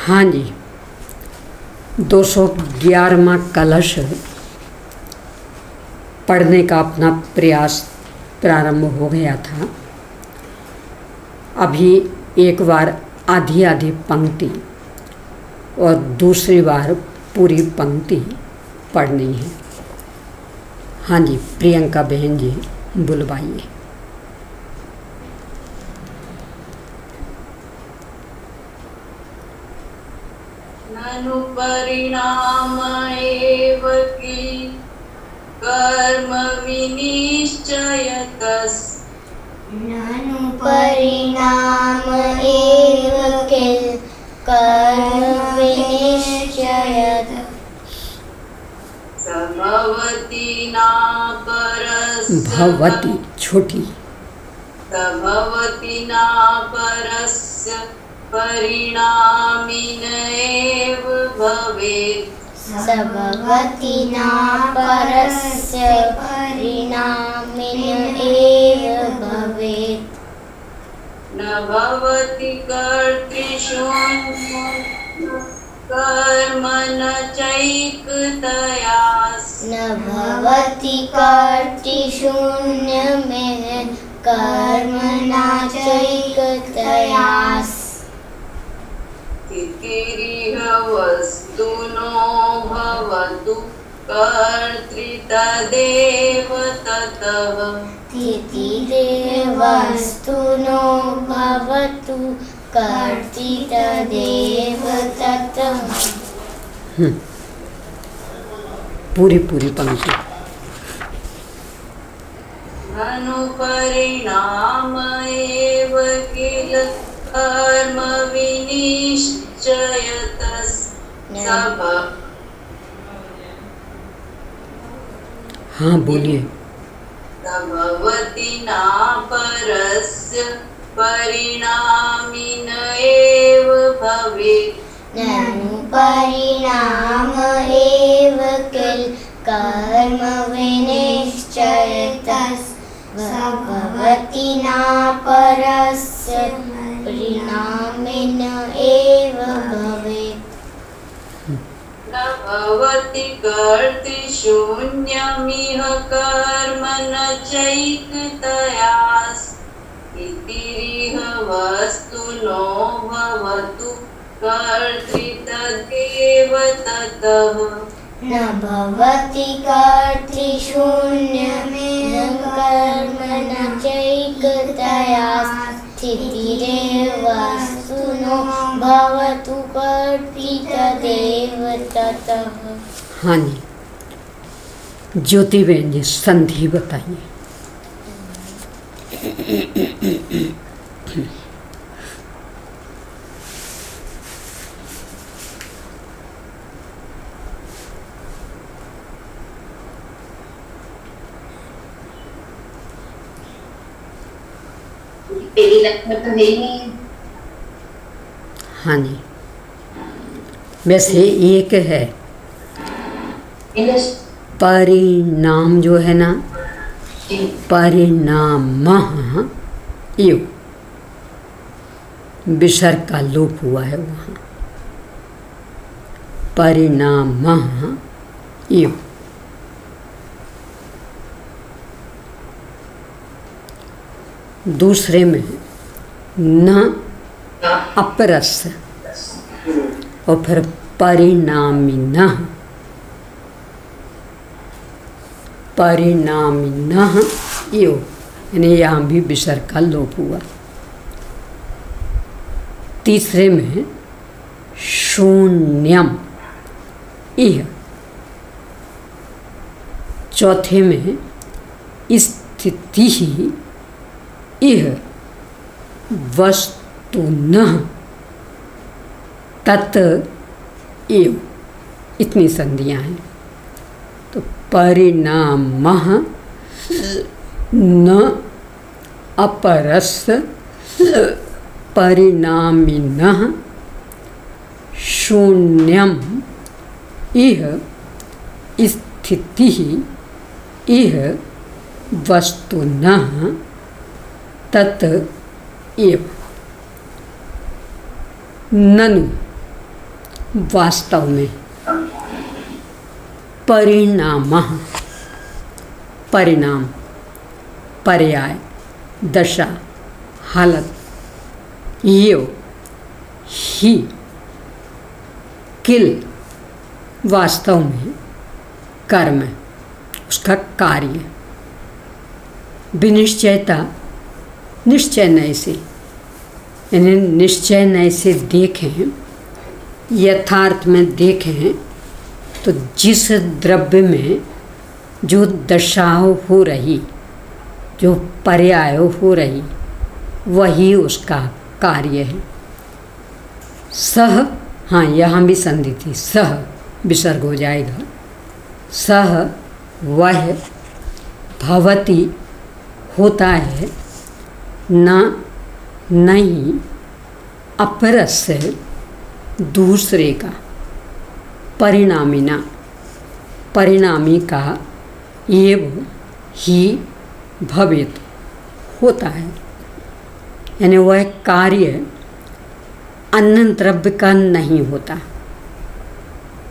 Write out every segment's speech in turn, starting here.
हाँ जी, 211वां कलश पढ़ने का अपना प्रयास प्रारंभ हो गया था। अभी एक बार आधी आधी पंक्ति और दूसरी बार पूरी पंक्ति पढ़नी है। हाँ जी, प्रियंका बहन जी बुलवाइए। ननु परिणाम एव किल कर्म विनिश्चयतस्। ननु परिणाम एव किल कर्म विनिश्चयतस्। सभवति न परस्य भवति छोटी सभवति न परस्य परिणामिन एव भवेत्। सभवति न परस्य परिणामिन एव भवेत्। न भवति कर्तृशून्यं कर्म न चैकतया। न भवति कर्तृशून्यमेव कर्म न चैकतया। स्थितिरिह वस्तुनो भवतु कर्तृ तदेव ततः। स्थितिरेव वस्तुनो भवतु कर्तृ तदेव ततः। पूरी पंक्ति। ननु परिणाम एव किल कर्म विनिश्चयतस्। हाँ बोलिए। सभवति न परस्य परिणामिन एव भवेत्। ननु परिणाम एव किल कर्म विनिश्चयतस्। सभवति न परस्य परिणामिन एव भवेत्। न भवति कर्तृशून्यमिह कर्म न चैकतया। स्थितिरिह वस्तुनो भवतु कर्तृ तदेव ततः। न भवति कर्तृशून्यमेव कर्म न चैकतया। स्थितिरेव वस्तुनो भवतु कर्तृ तदेव ततः। हाँ जी, ज्योति बहन जी संधि बताइए। पहली लक्षण तो है ही नहीं। हाँ जी, वैसे एक है परिणाम जो है ना, परिणाम यो विसर्ग का लोप हुआ है वहाँ। परिणाम यो। दूसरे में न अपरस और फिर परिणामिनः। परिणामिनः यो, यानी यहाँ भी विसर्ग का लोप हुआ। तीसरे में शून्यम इह। चौथे में स्थिति इह वस्तुनः तत् एव। इतनी संधियाँ हैं। तो परिणामः न अपरस परिणामिनः शून्यम इह स्थितिः इह वस्तुनः तत् एव। ननु वास्तव में परिणामः, परिणाम, पर्याय, दशा, हालत, यो ही, किल, वास्तव में कर्म, उसका कार्य। विनिश्चयता, निश्चय नय से, यानी निश्चय नय से देखें, यथार्थ में देखें तो जिस द्रव्य में जो दशा हो रही, जो पर्याय हो रही, वही उसका कार्य है। सह, हाँ यहाँ भी संधि थी, सह विसर्ग हो जाएगा। सह वह, भवति होता है, न नहीं, अपरस्य दूसरे का, परिणामिना परिणामी का, एव ही भवेत होता है, यानी वह कार्य अन्य द्रव्य का नहीं होता।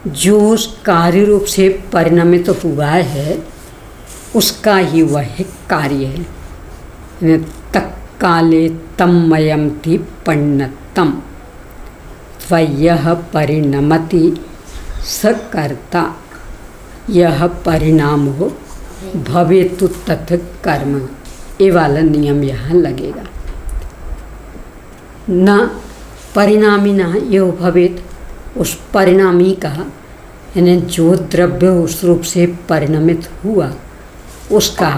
जो उस कार्य रूप से परिणमित हुआ है उसका ही वह कार्य है। यानी तत्काले तन्मयमिति परिणतम् त्वय्यः परिणमति सकर्ता, यह परिणामो भवेतु तत् कर्म। ये वाला नियम यहाँ लगेगा। न परिणामिना यो भवेत, उस परिणामी का, यानी जो द्रव्य उस रूप से परिणमित हुआ उसका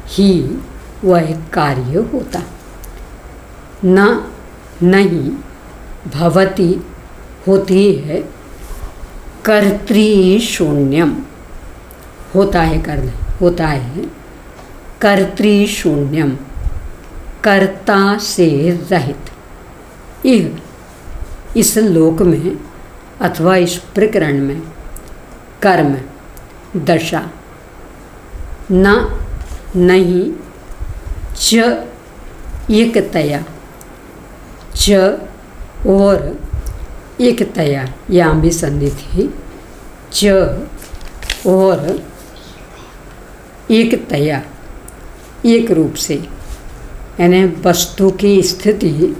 ही वह कार्य होता। न नहीं, भवति होती है, कर्तृशून्यम होता है, कर्म होता है, कर्तृशून्यम कर्ता से रहित। यह इस लोक में अथवा इस प्रकरण में कर्म, दशा, न नहीं, च एकतया, च और एकतया, यहाँ भी संधि थी, च और एकतया, एक रूप से, यानी वस्तु की स्थिति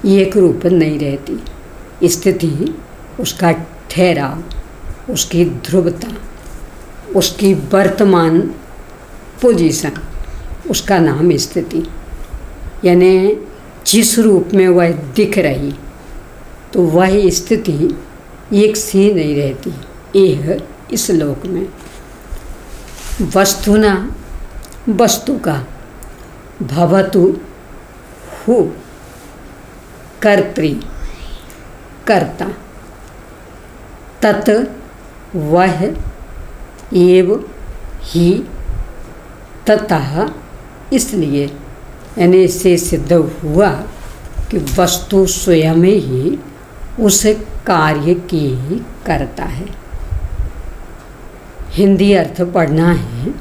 एक रूप नहीं रहती। स्थिति, उसका ठहराव, उसकी ध्रुवता, उसकी वर्तमान पोजीशन, उसका नाम स्थिति। यानी जिस रूप में वह दिख रही तो वह स्थिति एक सी नहीं रहती। यह इस लोक में वस्तुना, वस्तु का, भवतु हो, कर्तृ कर्ता, तत् वह, एव ही, ततः इसलिए, यानी इससे सिद्ध हुआ कि वस्तु स्वयं ही उस कार्य की ही करता है। हिंदी अर्थ पढ़ना है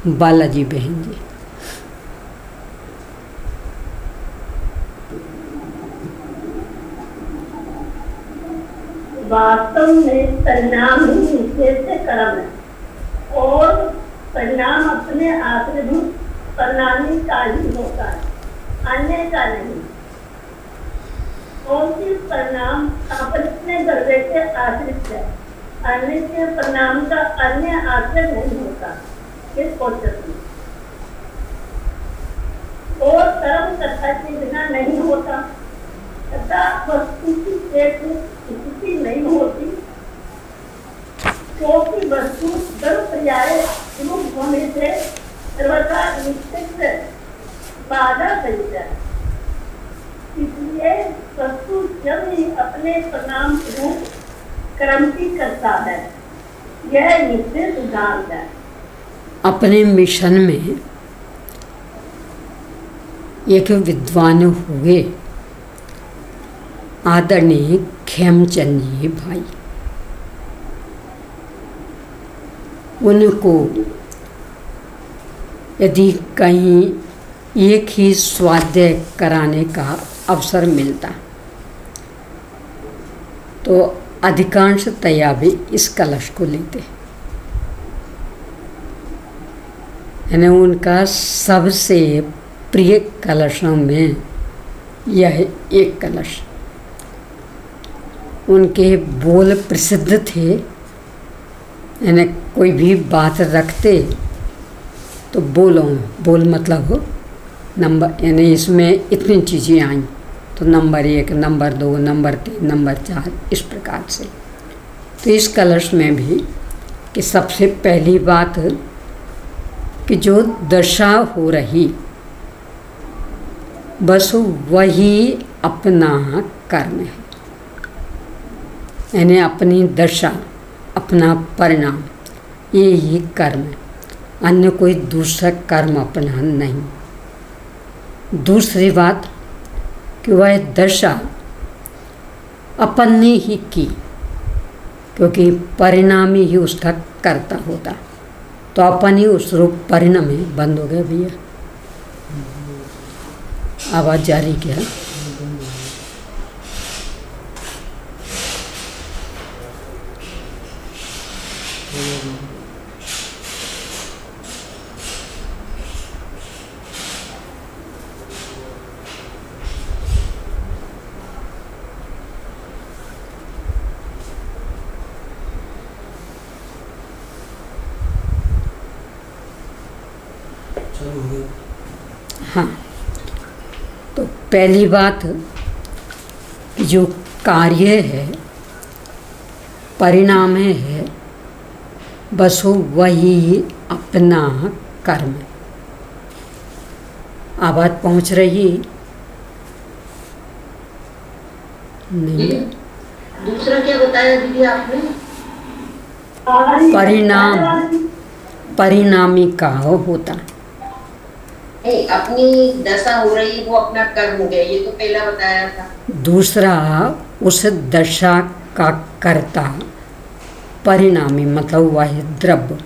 बालाजी बहन जी। वास्तव में परिणाम ही निश्चय से कर्म है और परिणाम अपने आश्रित परिणामी का ही होता है, अन्य का नहीं। और सिर्फ परिणाम अपने द्रव्य के आश्रित है, अन्य के परिणाम का अन्य आश्रय नहीं होता। इस और कर्म कथा के बिना नहीं होता तथा वस्तु की स्थिति नहीं होती, क्योंकि वस्तु गर्भ पर्याय रूप होने से सर्वथा निश्चित बाधा सहित है। इसलिए वस्तु जब ही अपने परिणाम रूप कर्मति करता है, यह निश्चित सिद्धांत है। अपने मिशन में एक विद्वान हुए आदरणीय खेमचंद जी भाई, उनको यदि कहीं एक ही स्वाध्याय कराने का अवसर मिलता तो अधिकांशतया भी इस कलश को लेते हैं। यानी उनका सबसे प्रिय कलशों में यह एक कलश। उनके बोल प्रसिद्ध थे, यानी कोई भी बात रखते तो बोल मतलब हो नंबर, यानी इसमें इतनी चीज़ें आई तो नंबर 1, नंबर 2, नंबर 3, नंबर 4 इस प्रकार से। तो इस कलश में भी कि सबसे पहली बात कि जो दशा हो रही बस वही अपना कर्म है, यानी अपनी दशा, अपना परिणाम, ये ही कर्म है, अन्य कोई दूसरा कर्म अपना नहीं। दूसरी बात कि वह दशा अपन ने ही की, क्योंकि परिणाम ही उसका कर्ता होता, तो अपन ही उस रूप परिणाम में बंद हो गए। भैया आवाज़ जारी किया। हाँ, तो पहली बात जो कार्य है, परिणाम है, बस वही अपना कर्म है। आवाज़ पहुँच रही नहीं? दूसरा क्या बताया दीदी आपने? परिणामी का होता। अपनी दशा हो रही वो अपना कर्म हो गया, ये तो पहला बताया था। दूसरा उस दशा का कर्ता परिणामी मतलब वह द्रव्य,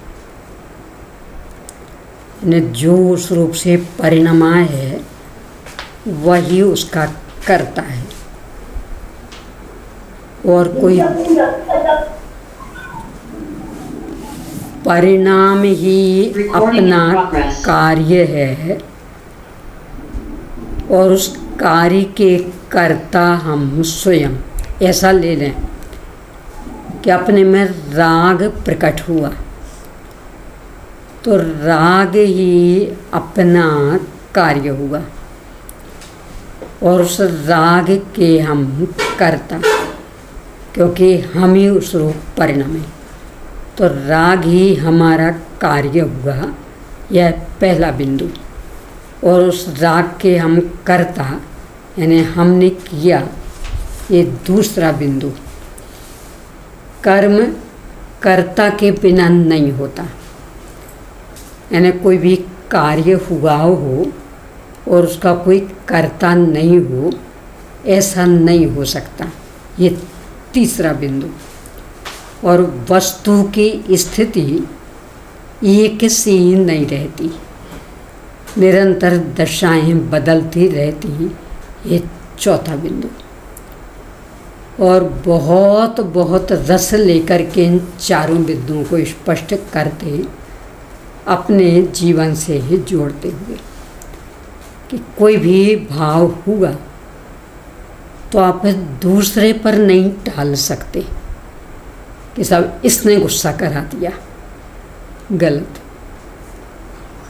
जो उस रूप से परिणमा है वही उसका कर्ता है, और कोई परिणाम ही अपना कार्य है, और उस कार्य के कर्ता हम स्वयं। ऐसा ले लें कि अपने में राग प्रकट हुआ तो राग ही अपना कार्य हुआ, और उस राग के हम कर्ता, क्योंकि हम ही उस रूप परिणाम है, तो राग ही हमारा कार्य हुआ, यह पहला बिंदु। और उस राग के हम कर्ता, यानी हमने किया, ये दूसरा बिंदु। कर्म कर्ता के बिना नहीं होता, यानी कोई भी कार्य हुआ हो और उसका कोई कर्ता नहीं हो, ऐसा नहीं हो सकता, ये तीसरा बिंदु। और वस्तु की स्थिति एक सी नहीं रहती, निरंतर दशाएं बदलती रहती, ये चौथा बिंदु। और बहुत बहुत रस लेकर के इन चारों बिंदुओं को स्पष्ट करते, अपने जीवन से ही जोड़ते हुए कि कोई भी भाव हुआ तो आप दूसरे पर नहीं टाल सकते कि सब इसने गुस्सा करा दिया, गलत।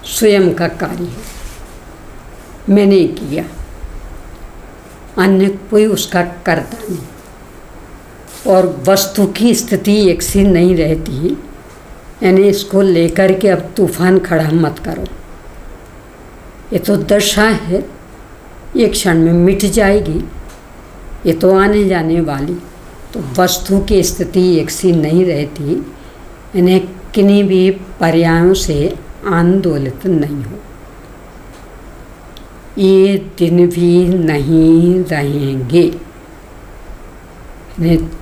स्वयं का कार्य है, मैंने किया, अन्य कोई उसका करता नहीं। और वस्तु की स्थिति एक सी नहीं रहती, यानी इसको लेकर के अब तूफान खड़ा मत करो, ये तो दशा है, एक क्षण में मिट जाएगी, ये तो आने जाने वाली। तो वस्तु की स्थिति एक सी नहीं रहती, इन्हें किन्हीं भी पर्यायों से आंदोलित नहीं हो। ये दिन भी नहीं रहेंगे,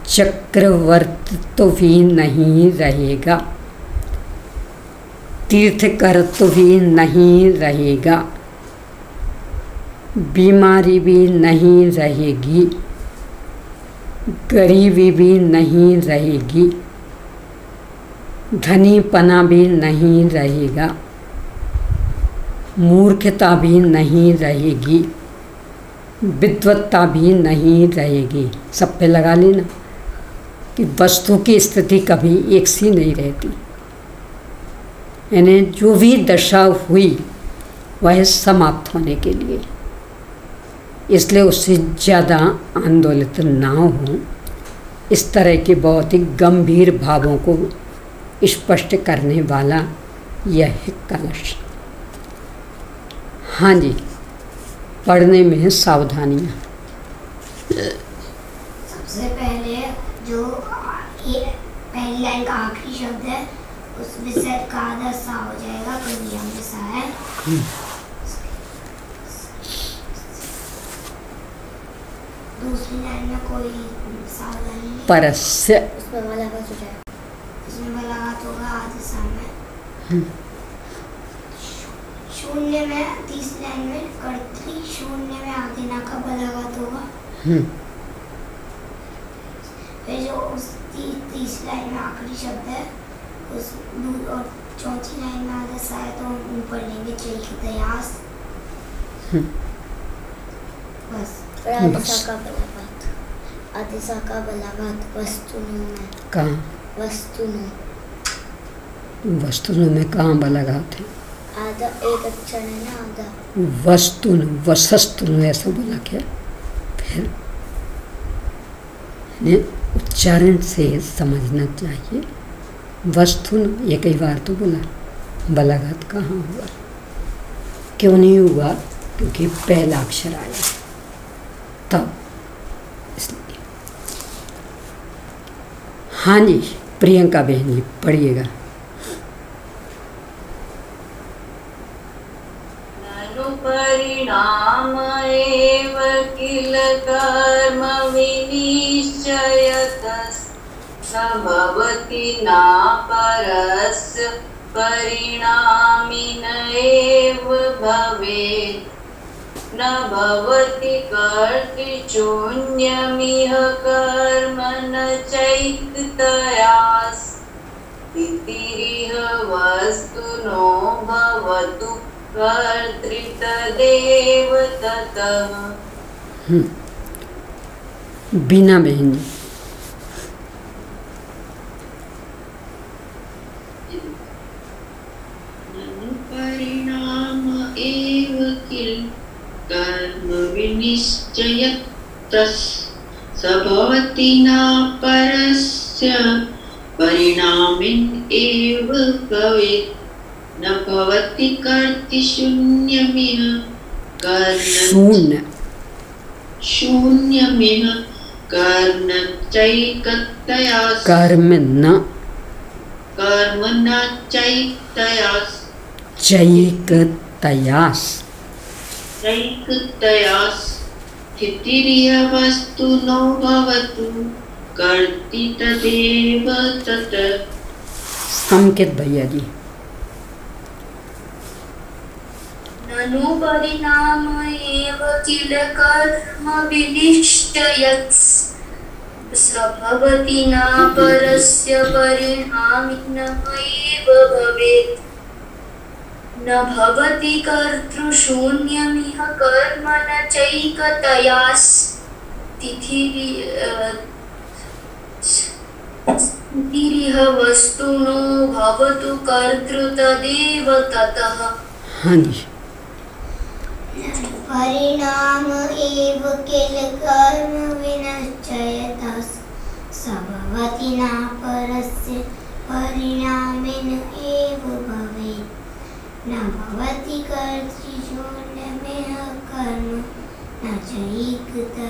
चक्रवर्त तो भी नहीं रहेगा, तीर्थकर तो भी नहीं रहेगा, बीमारी भी नहीं रहेगी, गरीबी भी नहीं रहेगी, धनीपना भी नहीं रहेगा, मूर्खता भी नहीं रहेगी, विद्वत्ता भी नहीं रहेगी। सब पे लगा लेना कि वस्तु की स्थिति कभी एक सी नहीं रहती, यानी जो भी दशा हुई वह समाप्त होने के लिए, इसलिए उससे ज़्यादा आंदोलित ना हो। इस तरह के बहुत ही गंभीर भावों को स्पष्ट करने वाला यह है कलश। हाँ जी, पढ़ने में है सावधानियाँ। सबसे पहले जो ये पहली लाइन का आखिरी शब्द है उस विसर्ग का आधा सा हो जाएगा, कोई नियम जैसा है। दूसरी लाइन में कोई सावधानी नहीं, परस्य उसमें बलाघात हो जाएगा, उसमें बलाघात होगा आधे सा में। शून्य में तीसरी लाइन में कर्तरी शून्य में आगे ना का बलाघात होगा। फिर जो उस तीसरी लाइन में आखिरी शब्द है उस और चौथी लाइन में आधा सा है तो हम ऊपर लेंगे चैक दयास। बस फिर आधे सा का बलाघात वस्तुनु में। कहाँ? वस्तुनु में कहाँ बलाघात है? आधा एक अक्षर है ना, आधा वस्तुनु वसस्तुनु ऐसा बोला क्या? फिर उच्चारण से समझना चाहिए। वस्तुनु ये कई बार तो बोला, बलाघात कहाँ हुआ? क्यों नहीं हुआ? क्योंकि पहला अक्षर आया तब, इसलिए। हाँ जी, प्रियंका बहन जी पढ़िएगा। परिणाम एव किल कर्म विनिश्चयतस् न भवति न परस्य परिणामिन एव भवेत् न भवति कर्तृशून्यमिह कर्म न चैकतयास्तिरिह वस्तुनो भवतु कर्तृतदेव ततः। बीना बहन जी। परिणाम एव किल कर्म विनिश्चयतस् स भवति न परस्य परिणामिन एव भवेत् न भवति कर्तृशून्यमिह शून्यमिह कर्म चैकतयास् कर्म न चैकतयास् स्थितिरिह वस्तुनो भवतु कर्तृतदेव ततः। संकेत भैया जी। ननु परिणाम एव किल कर्म विनिश्चयत् स भवति न परस्य परिणामिन एव भवेत् न भवति कर्तृशून्यमिह कर्म न चैकतयास्तिरिह वस्तुनो भवतु कर्तृतदेव ततः। हाँ जी। परिणाम एव किल कर्म विनिश्चयतस् स भवति न परस्य परिणामिन एव भवेत् न भवति कर्तृशून्यमिह कर्म न चैकतयास्तिरिह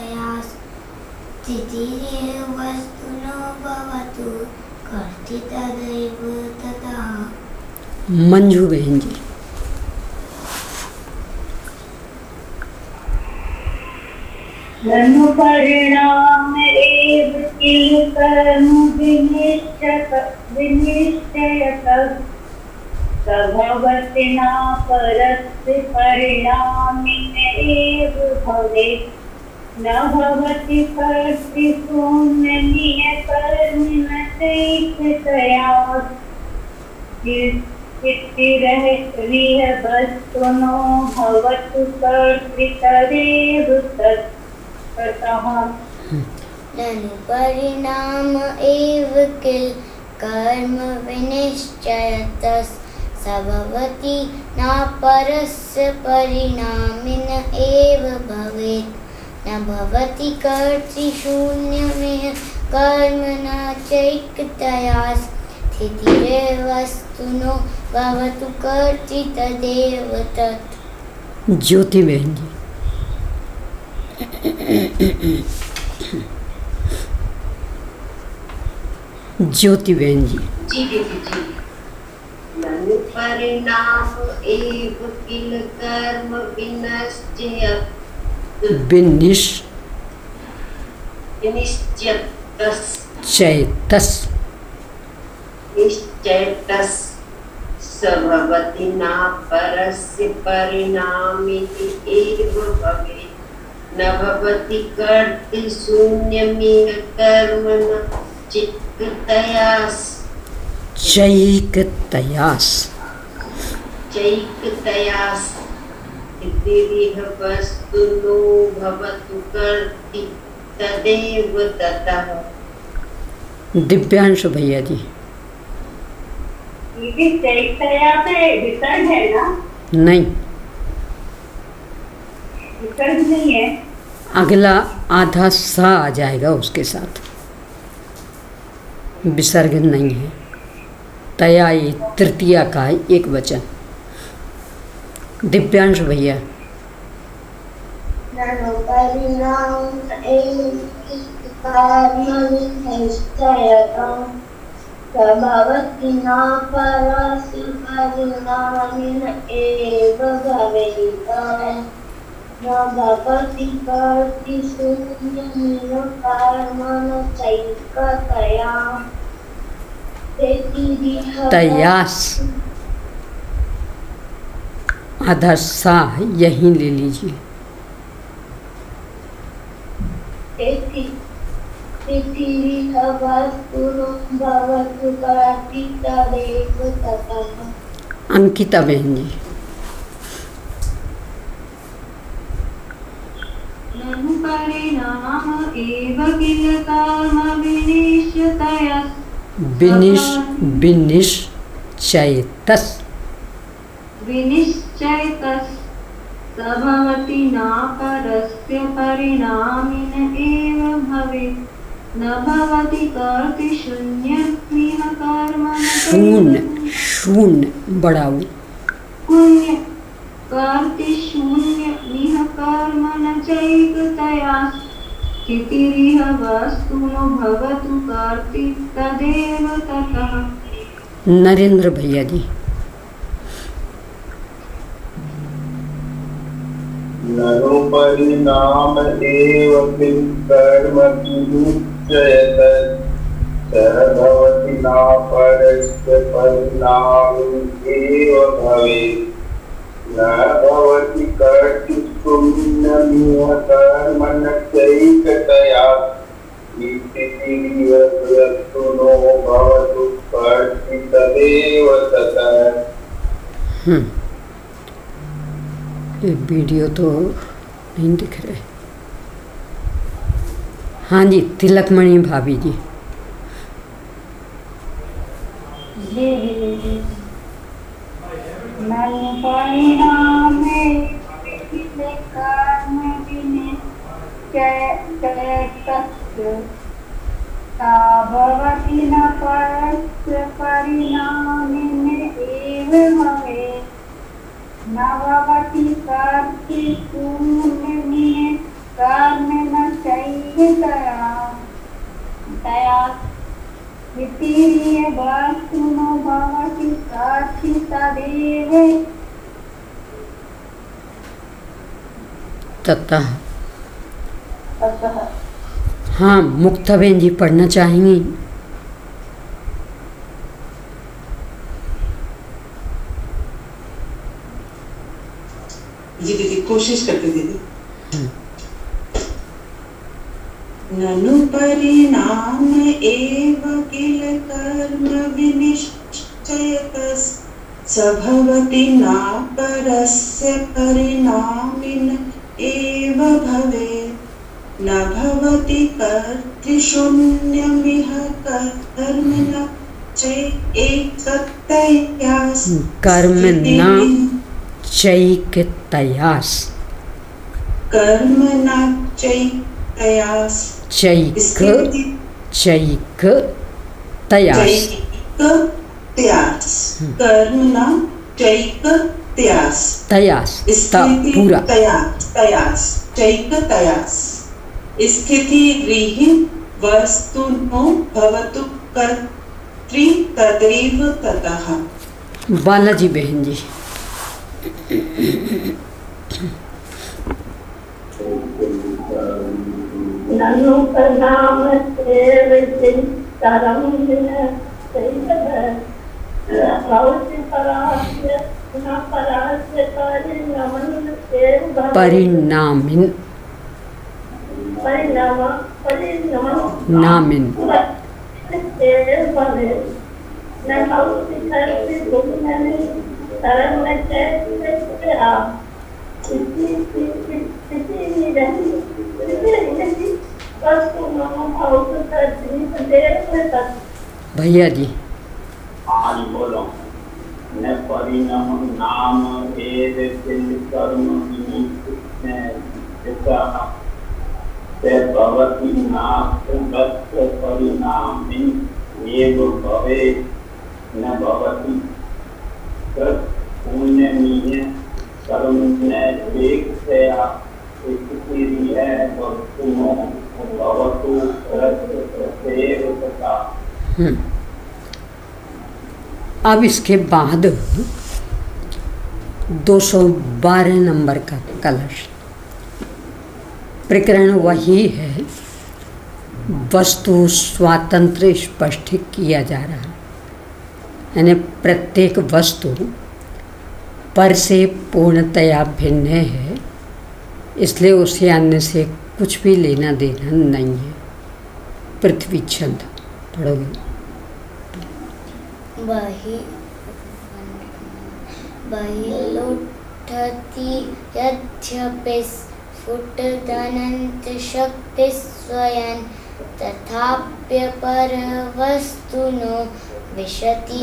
वस्तुनो भवतु कर्तृतदेव ततः। मंजू बहन जी। ननु परिणाम एव किल कर्म विनिश्चयतस् स भवति न परस्य परिणामिन एव भवेत् न भवति कर्तृशून्यनियतर्मिणचैकतया वस्तुनो भवतु कर्तृतदेव ततः। ननु परिणाम एव किल कर्म विनिश्चयतः स भवति न परस्य परिणामिन एव भवेत् न भवति कर्तृशून्यमेव कर्म न चैकतया स्थितिरेवस्तुनो भवतु कर्तृतदेव तत्। ज्योति बहन जी। ज्योति बहन जी। जी दीदी जी। ननु परिणाम एव किल कर्म विनिश्चयतस् स भवति न परस्य परिणामिति एव भवेत् न भवति कर्तृशून्यमिह कर्म न चैकतयास् इतिरिह वस्तुनो भवतु कर्तृ तदेव ततः। दिव्यांशु भैया जी। चैकतया से विसर्ग है ना? नहीं, विसर्ग नहीं है। अगला आधा सा आ जाएगा उसके साथ, विसर्ग नहीं है। तया ये तृतीया का है एक वचन। दिव्यांश भैया। ननु परिणाम एव कर्म विनिश्चयतः स भवति न परस्य परिणामिन एव भवेत् न भवति कर्तृशून्यमिह कर्म न चैकतया तयास आधा सा यहीं ले लीजिए। अंकिता बहन जी। ननु परिणाम एव किल कर्म विनिश्चयतस् स भवति न परस्य परिणामिन एव भवेत् न भवति कर्तृशून्यमिह कर्म शून्य बढ़ाओ कर्तृशून्यमिह कर्म न चैकतया स्थितिरिह वस्तुनो भवतु कर्तृतदेव ततः। नरेंद्र भैया जी। ननु परिणाम एव किल कर्म विनिश्चयतः स भवति न परस्य परिणामिन एव भवेत् न भवति कर्तृशून्यमिह कर्म न चैकतया इतिरिह वस्तुनो भवतु कर्तृतदेव ततः। ये वीडियो तो नहीं दिख रहे। हाँ जी, तिलकमणि भाभी जी। ननु परिणाम एव कर्म विनिश्चयतः स भवति न परस्य परिणामिन एव भवेत् न भवति कर्तृशून्यमिह कर्म न चैकतया इतिरिह वस्तुनो भवति कर्तृतदेव ततः। हाँ, मुक्ताबेन जी पढ़ना चाहेंगी? जी दीदी, कोशिश करते दीदी। ननु परिणाम एव किल कर्म विनिश्चयतः सभवति नापरस्य परिणामिन एव भवेत् न भवति कर्तृशून्यमिह कर्म न चैकतयास् कर्म न चैकतयास् कर्म न चैकतयास् चैकतयास् कर्म न चैकतयास् तयास पूरा चैकतयास् स्थिति रीहि वस्तुनो भवतु कर्तृ तदेव ततः। बालाजी बहन जी। ननु प्रणाम सेव चिंतरम भवति परास्य न परास्य परिणामन सेव परिणामिन नामिन सेव भवेत् न भवति कर्तृशून्यमिह कर्म न चैकतयास् भैया जी। आज बोलो न परिणाम नाम एव किल कर्म विनिश्चयतः भवति नापरस्य परिणामिन एव भवेत् न भवति कर्तृशून्यमिह कर्म न चैकतयास् स्थिति वस्तुनो भवतु कर्तृ ततः। अब इसके बाद 212 नंबर का कलश प्रकरण वही है, वस्तु स्वातंत्र स्पष्ट किया जा रहा है, यानी प्रत्येक वस्तु पर से पूर्णतया भिन्न है, इसलिए उसे अन्य से कुछ भी लेना देना नहीं है। पृथ्वी छंद पढ़ोगे। बहिर्लुठति यद्यपि स्फुटदनन्तशक्तिः स्वयं तथाप्यपरवस्तुनो विशति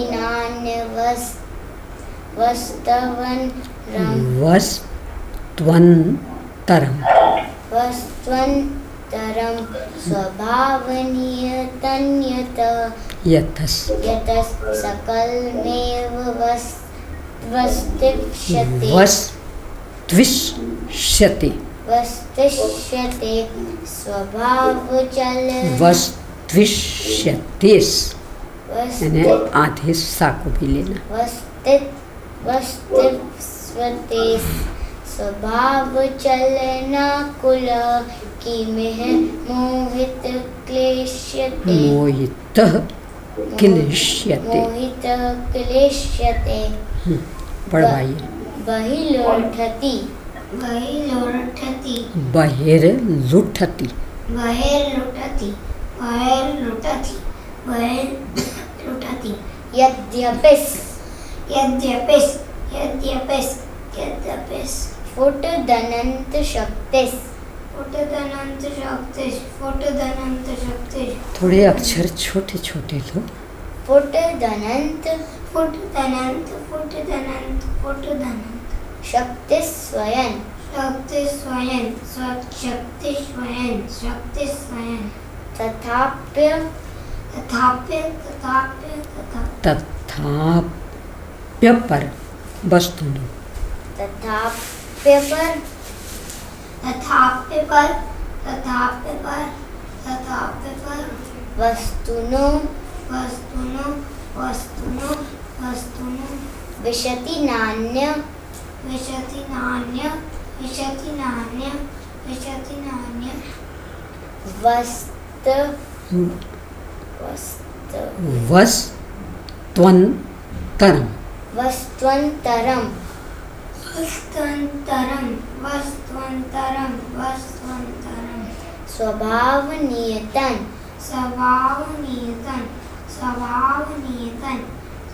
वस्त्वन्तरं स्वभावनियतन्यतः यतस् सकलमेव वस्तिष्यते स्वभावचल यानी आधे सा को भी लेना। वस्तिष्यते स्वभाव चलनाकुल किमिह मोहित क्लेश्यते पढ़वाइए। बहिर्लुठति यद्यपि स्फुटदनन्त शक्तिः थोड़े अक्षर छोटे छोटे लो। फुटदनन्त शक्ति स्वयं तथाप्य पर वस्तु वस्तुनो विशति नान्य वस्त्वन्तरं स्वभाव नियतन, स्वभाव नियतन, स्वभाव नियतन,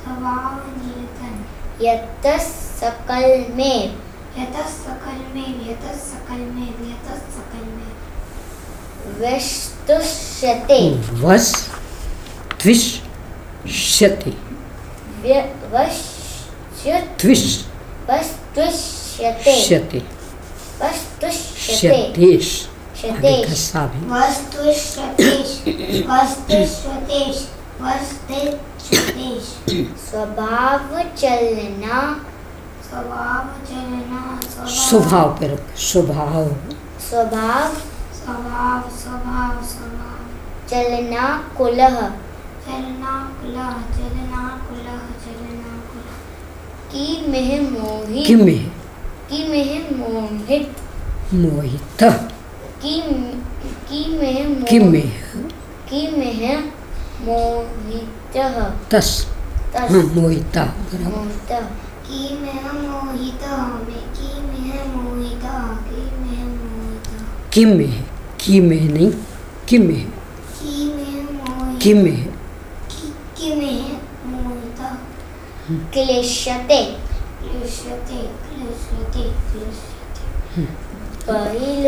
स्वभाव नियतन। यतः सकल में, यतः सकल में, यतः सकल में, यतः सकल में। वस्तुष्यते, वस्तुष्यते, वस्तुष्यते, वस्तुष्यते, वस्तुष्यते, वस्तुष्यतेश, स्वभाव चलना, स्वभाव चलना, स्वभाव पे रख, स्वभाव, स्वभाव, स्वभाव, स्वभाव, स्वभाव। चलना कुलह, चलना कुलह, चलना कुलह, चलना कुलह। की में मोहित, कि में, की में मोहित, मोहित, की में कि में, की में मोहित, तस, तस, हाँ मोहिता, मोहित। की में मोहित, की में मोहित, की में मोहित। कि में, कि में नहीं, कि में, की में मोहित, कि में, की में मोहित। क्लेशते, क्लेशते, क्लेशते, क्लेशते। बहिर्,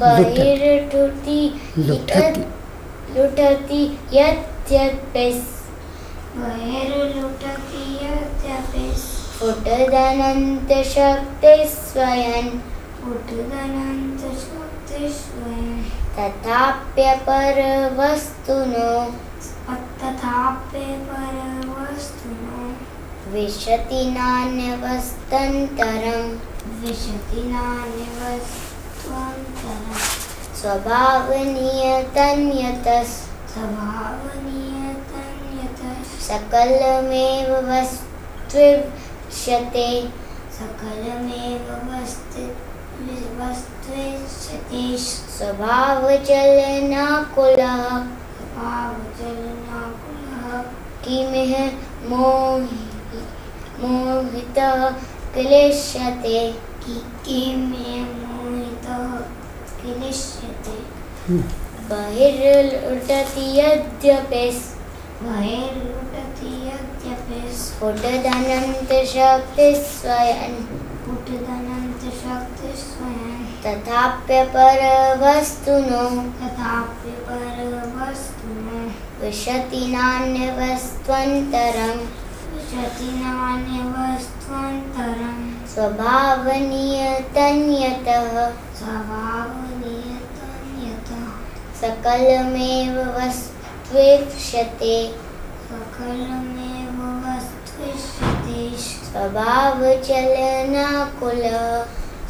बहिर्टुति, लुठति, लुठति यद्यपेस्, बहिर्लुठति यद्यपेस्। फुटदनन्त शक्ति स्वयं, फुटदनन्त शक्ति स्वयं। तथाप्यपर वस्तुनो, तथाप्य परवस्तुनो। विशति नान्यवस्तन्तरं, विशति नान्यवस्तन्तरं। स्वभावनियतं यतस्, स्वभावनियतं यतस्। सकलमेव वस्तुष्यते, सकलमेव वस्तुष्यते। स्वभावचलनाकुलः, स्वभावचलनाकुलः। किमिह मोहितः क्लेश्यते, किमिह मोहितः क्लेश्यते। बहिर्लुठति यद्यपेस्, बहिर्लुठति यद्यपेस्। फुटदनन्त शक्ति स्वयं, फुटदनन्त शक्ति स्वयं। तथाप्यपर वस्तुनो, तथाप्य परवस्तुनो। विशति नान्यवस्त्वन्तरं, विशति नान्यवस्त्वन्तरं। स्वभावनियतं यतः, स्वभावनियतं यतः। सकलमेव वस्तुष्यते, सकलमेव वस्तुष्यते। स्वभावचलनाकुलः,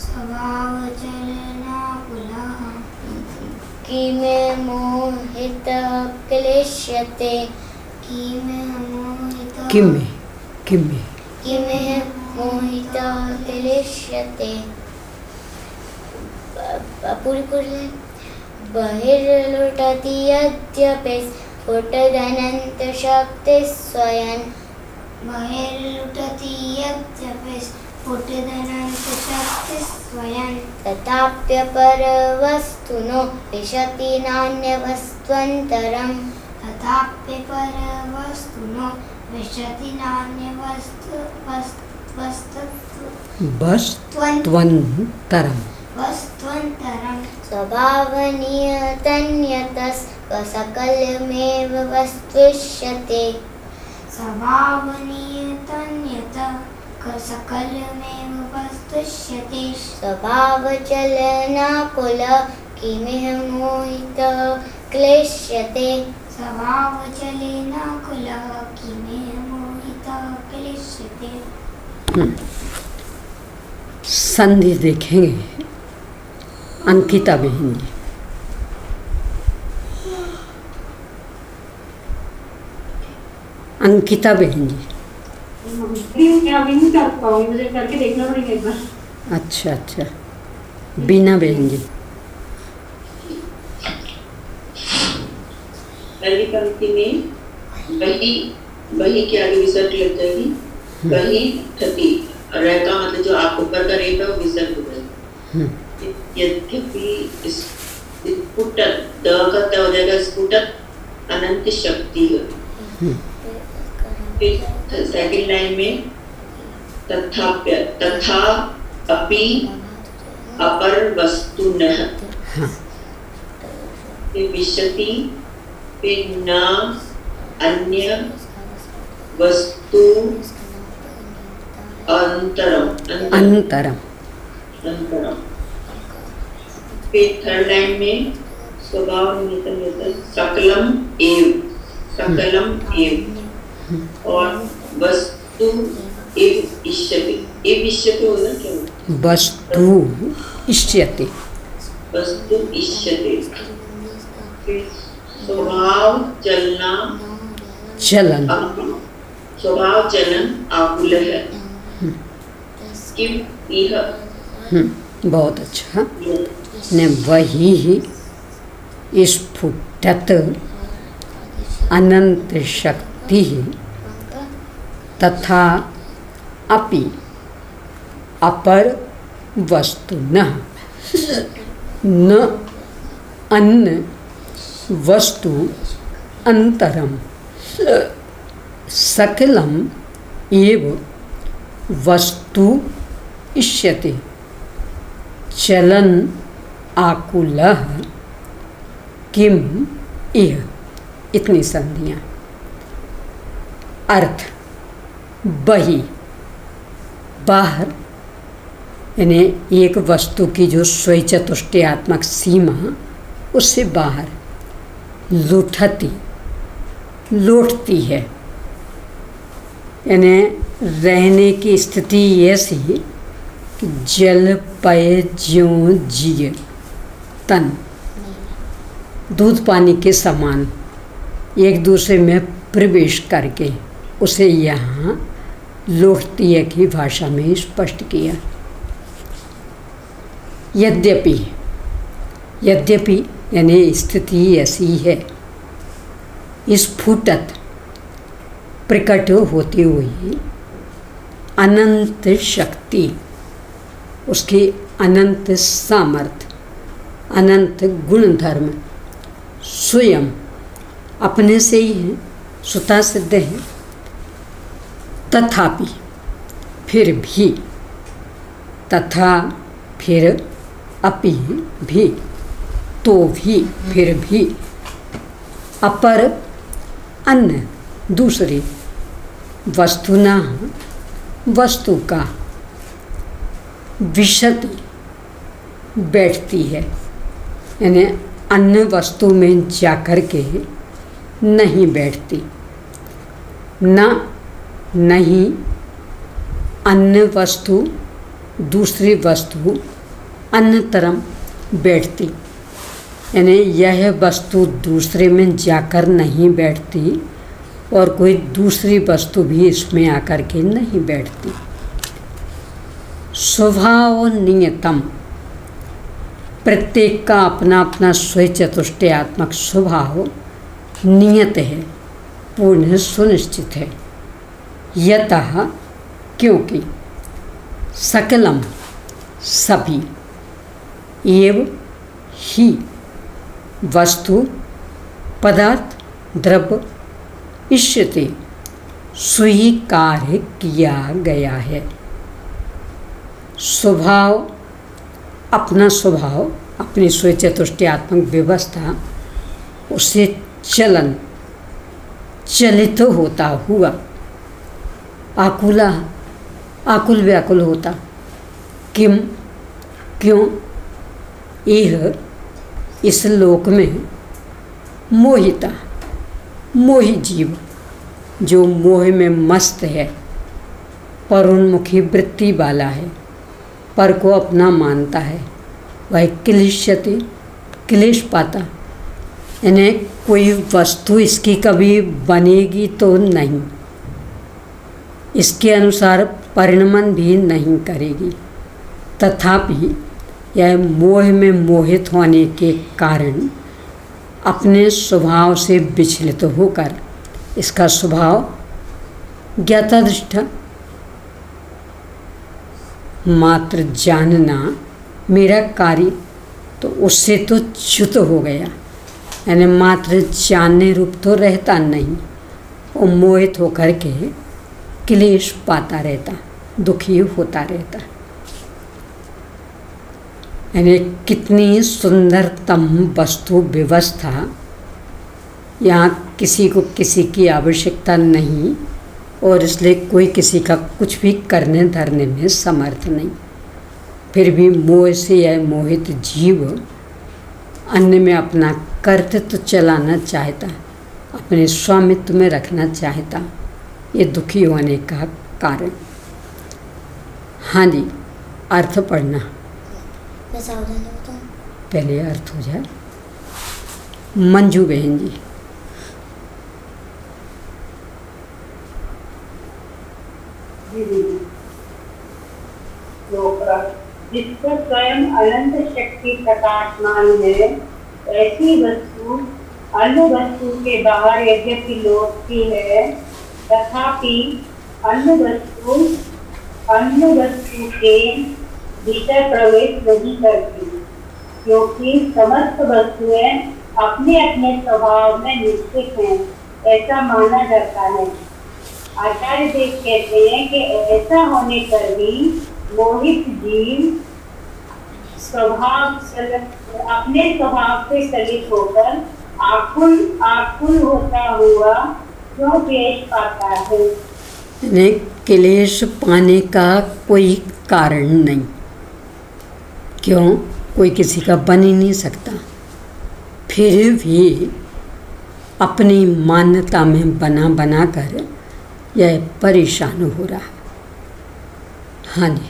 स्वभावचलनाकुलः। किमे मोहितः क्लेश्यते, किमे मोहितः, किमे, किमे, किमे मोहितः क्लेश्यते। पूरी पूरी। बहिर्लुठति यद्यपेस्, फुटदनन्त शक्ति स्वयं। बहिर्लुठति यद्यपेस्, फुटदनन्त शक्ति स्वयं। तथाप्यपर वस्तुनो, विशति नान्यवस्त्वन्तरं। तथाप्यपर वस्तुनो, विशति नान्यवस्त्वन्तरं। वस्त्वन्तरं। स्वभावनियतं यतस्, सकलमेव वस्तुष्यते। स्वभावनियतं यतः, सकलमेव वस्तुष्यते। स्वभावचलनाकुलः, किमिह मोहितः क्लेश्यते। स्वभावचलनाकुलः, किमिह मोहितः क्लेश्यते। संधि देखेंगे अंकिता बहन जी। अंकिता बहन जी। मैं अभी नहीं कर पाऊंगी, मुझे करके देखना पड़ेगा एक बार। अच्छा अच्छा। बीना बहन जी। पहली पंक्ति में वही के आगे विसर्ग लग जाएगी। वही ठती, और रे का मतलब जो आप ऊपर का रे का वो विसर्ग हो जाएगा। यद्यपि स्फुटत, द का त हो जाएगा स्फुटत अनंत शक्ति है। फिर सेकंड लाइन में तथाप्य, तथा अपि अपर वस्तु न, विशति, फिर न अन्य वस्तु अंतरम, अंतरम। अंतरम। फिर थर्ड लाइन में स्वभाव निमित्तं सकलम एव, सकलम एव, और वस्तु एव इष्यते, एव इष्यते होगा क्या? वस्तु इष्यते, वस्तु इष्यते। फिर स्वभाव चलना, चलन, स्वभाव चलन आकुल है। किम यह, बहुत अच्छा। ने वही ही स्फुटत अनंत शक्ति तथा अपि अपर वस्तु न अन्य वस्तु अंतरम सकलम एव वस्तु इष्यते चलन आकुलः किम इह। इतनी संधियां। अर्थ बही, बाहर, यानी एक वस्तु की जो स्वचतुष्टयात्मक सीमा उससे बाहर लुठती, लौटती है, यानी रहने की स्थिति ऐसी कि जल पय ज्यों जिय तन, दूध पानी के समान एक दूसरे में प्रवेश करके उसे यहाँ लौटती है की भाषा में स्पष्ट किया। यद्यपि, यद्यपि यानी स्थिति ऐसी है, स्फुटत प्रकट होती हुई अनंत शक्ति, उसकी अनंत सामर्थ्य, अनंत गुण धर्म स्वयं अपने से ही है, स्वतः सिद्ध है। तथापि, फिर भी, तथा फिर, अपि भी, तो भी, फिर भी, अपर अन्य दूसरी, वस्तुना वस्तु का, विशति बैठती है, यानी अन्य वस्तु में जाकर के नहीं बैठती, न नहीं अन्य वस्तु दूसरी वस्तु अन्य तरम बैठती, यानी यह वस्तु दूसरे में जाकर नहीं बैठती और कोई दूसरी वस्तु भी इसमें आकर के नहीं बैठती। स्वभाव नियतम, प्रत्येक का अपना अपना स्वचतुष्टयात्मक स्वभाव नियत है, पूर्ण सुनिश्चित है। यतः क्योंकि सकलम सभी, एव ही वस्तु पदार्थ द्रव्य इष्यते स्वीकार किया गया है। स्वभाव, अपना स्वभाव, अपनी स्वचतुष्टयात्मक व्यवस्था, उसे चलन, चलित होता हुआ, आकुला, आकुल व्याकुल होता, किम क्यों, यह इस लोक में मोहिता, मोही जीव जो मोह में मस्त है, परोन्मुखी वृत्ति वाला है, पर को अपना मानता है, वह क्लिश्यते, क्लेश पाता, यानी कोई वस्तु इसकी कभी बनेगी तो नहीं, इसके अनुसार परिणमन भी नहीं करेगी। तथापि यह मोह में मोहित होने के कारण अपने स्वभाव से विचलित होकर इसका स्वभाव ज्ञातादृष्टा मात्र जानना मेरा कार्य तो उससे तो च्युत हो गया, यानी मात्र जानने रूप तो रहता नहीं, वो मोहित होकर के क्लेश पाता रहता, दुखी होता रहता। यानी कितनी सुंदरतम वस्तु व्यवस्था, यहाँ किसी को किसी की आवश्यकता नहीं और इसलिए कोई किसी का कुछ भी करने धरने में समर्थ नहीं। फिर भी मोह से यह मोहित जीव अन्य में अपना कर्तृत्व चलाना चाहता, अपने स्वामित्व में रखना चाहता, ये दुखी होने का कारण। हाँ जी, अर्थ पढ़ना, पहले अर्थ हो जाए। मंजू बहन जी। जिसको स्वयं अनंत शक्ति प्रकाशमान है, ऐसी वस्तु अन्य वस्तु के बाहर यद्यपि लौटती है, तथापि अन्य वस्तु के भीतर प्रवेश नहीं करती, क्योंकि समस्त वस्तुएं अपने अपने स्वभाव में निश्चित हैं, ऐसा माना जाता है। आचार्य देव कहते हैं कि ऐसा होने पर भी मोहित जीव अपने स्वभाव से चलित होकर आकुल होता हुआ क्यों क्लेश पाता है? क्लेश पाने का कोई कारण नहीं, क्यों? कोई किसी का बन ही नहीं सकता, फिर भी अपनी मान्यता में बना कर यह परेशान हो रहा है। हाँ जी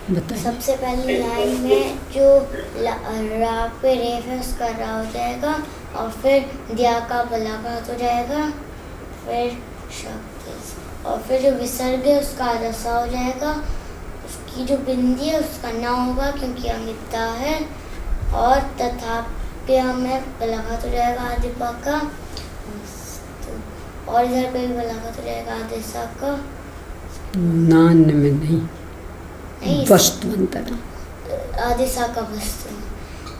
बताइए। सबसे पहली लाइन में जो रा पे रेफ है उसका रा हो जाएगा, और फिर दिया का बलाघात हो जाएगा, फिर शक्ति, और फिर जो विसर्ग है उसका रसा हो जाएगा, उसकी जो बिंदी है उसका ना होगा क्योंकि अमिता है, और तथापि में बलाघात हो जाएगा आदिपा का, और इधर पे भी बलाघात हो जाएगा आदेशा का। नान में नहीं, वस्तुअंतर आदेशा का वस्तु,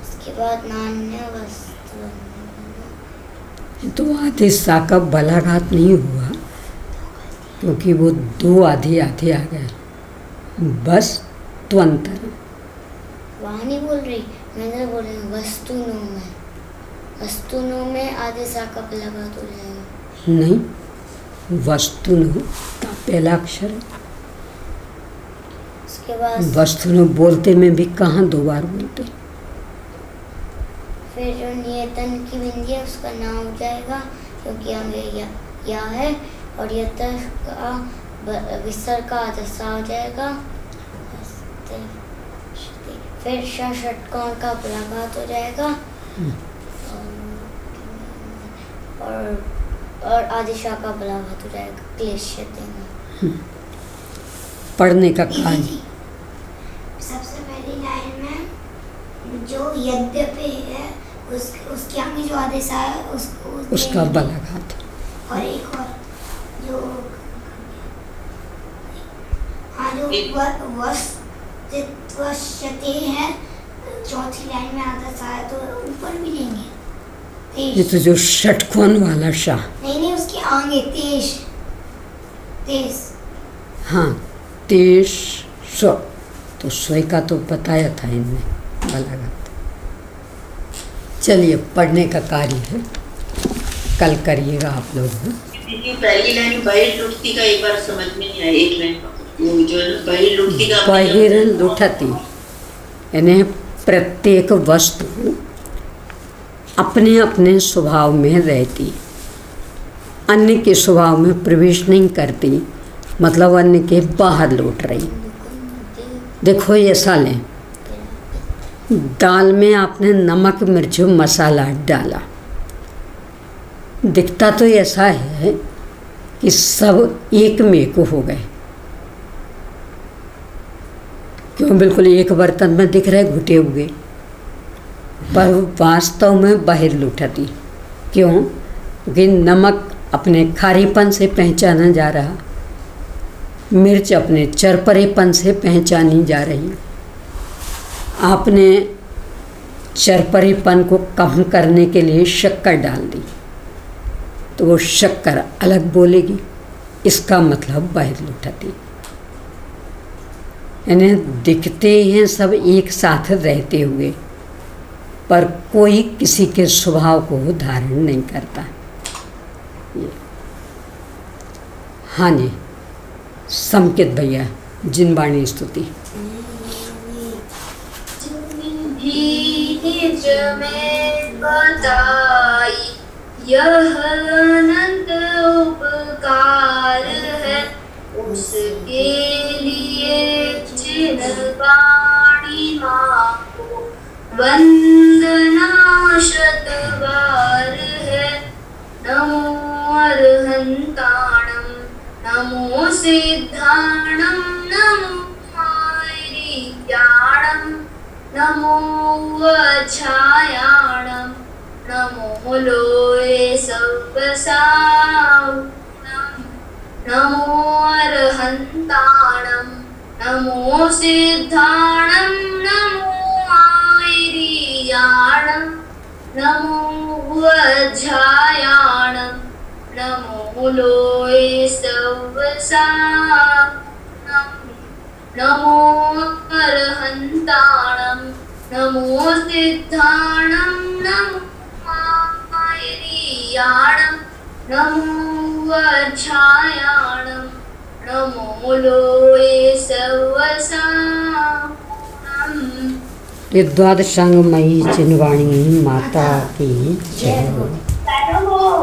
उसके बाद नान्य वस्तु, तो आदेशा का बलाघात नहीं हुआ क्योंकि वो दो आधे आधे आ गए, बस त्वंतर। वहाँ नहीं बोल रही, मैं बोल रही हूँ वस्तुनो में आदेशा का बलाघात हो जाएगा। नहीं, वस्तुनो का पहला अक्षर है। उसके बाद वस्तुनो बोलते में भी कहाँ दो बार बोलते। फिर जो नियतन की बिंदी है उसका ना हो जाएगा क्योंकि आगे या है, और यतन का विसर्ग का आदसा हो जाएगा, फिर षटकोण का बलाघात हो जाएगा, और आदिशा का बलाघात हो जाएगा, क्लेश। पढ़ने का कार्य। सबसे पहली लाइन में जो यद्यपि है उसके आगे जो आदेश है उसका बलाघात, और एक और जो वस्तुवश्यते है, चौथी लाइन में आदेश आया तो ऊपर भी लेंगे। ये तो जो षटकोण वाला शाह, नहीं उसके आगे तेज। हाँ, तेज स्व, तो स्व का तो बताया था इनमें बलाघात। चलिए पढ़ने का कार्य है, कल करिएगा आप लोग। पहली लाइन बहिर लुटती का एक बार समझ में नहीं आया, एक लाइन जो है बहिर लुटती का। बहिर लुटती यानी प्रत्येक वस्तु अपने अपने स्वभाव में रहती, अन्य के स्वभाव में प्रवेश नहीं करती, मतलब अन्य के बाहर लौट रही। देखो ये सालें, दाल में आपने नमक मिर्च मसाला डाला, दिखता तो ऐसा है कि सब एक में एक हो गए, क्यों? बिल्कुल एक बर्तन में दिख रहे घुटे हुए, पर वास्तव में बाहर लुटती। क्यों? क्योंकि नमक अपने खारीपन से पहचाना जा रहा, मिर्च अपने चरपरेपन से पहचानी जा रही, आपने चरपरेपन को कम करने के लिए शक्कर डाल दी तो वो शक्कर अलग बोलेगी, इसका मतलब बाहर लुटाती। इन्हें दिखते हैं सब एक साथ रहते हुए, पर कोई किसी के स्वभाव को धारण नहीं करता। हाँ जी, संकेत भैया, जिनवाणी स्तुति। निज में बताई यह अनंत उपकार है, उसके लिए जिन वाणी माँ को वंदना शतबार है। नमो अर्हंताणं नमो सिद्धाणं नमो आयर्याणं नमो वज्रायाणं नमो लोये सर्वसावनं नमो अर्हंताणं नमो सिद्धाणं नमो आयर्याणं नमो वज्रायाणं नमो लोये सर्वसावनं नमो अर्हंताणं नमो सिद्धाणं नमो आयर्याणं नमो वज्रायाणं नमो लोये सर्वसावनं। ये द्वादशांगमयी जिनवाणी माता की जय हो।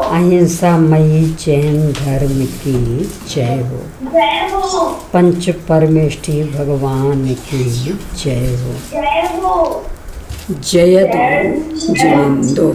अहिंसामयी जैन धर्म की जय हो। पंच परमेष्ठी भगवान की जय हो। जय दो जिनेंदो।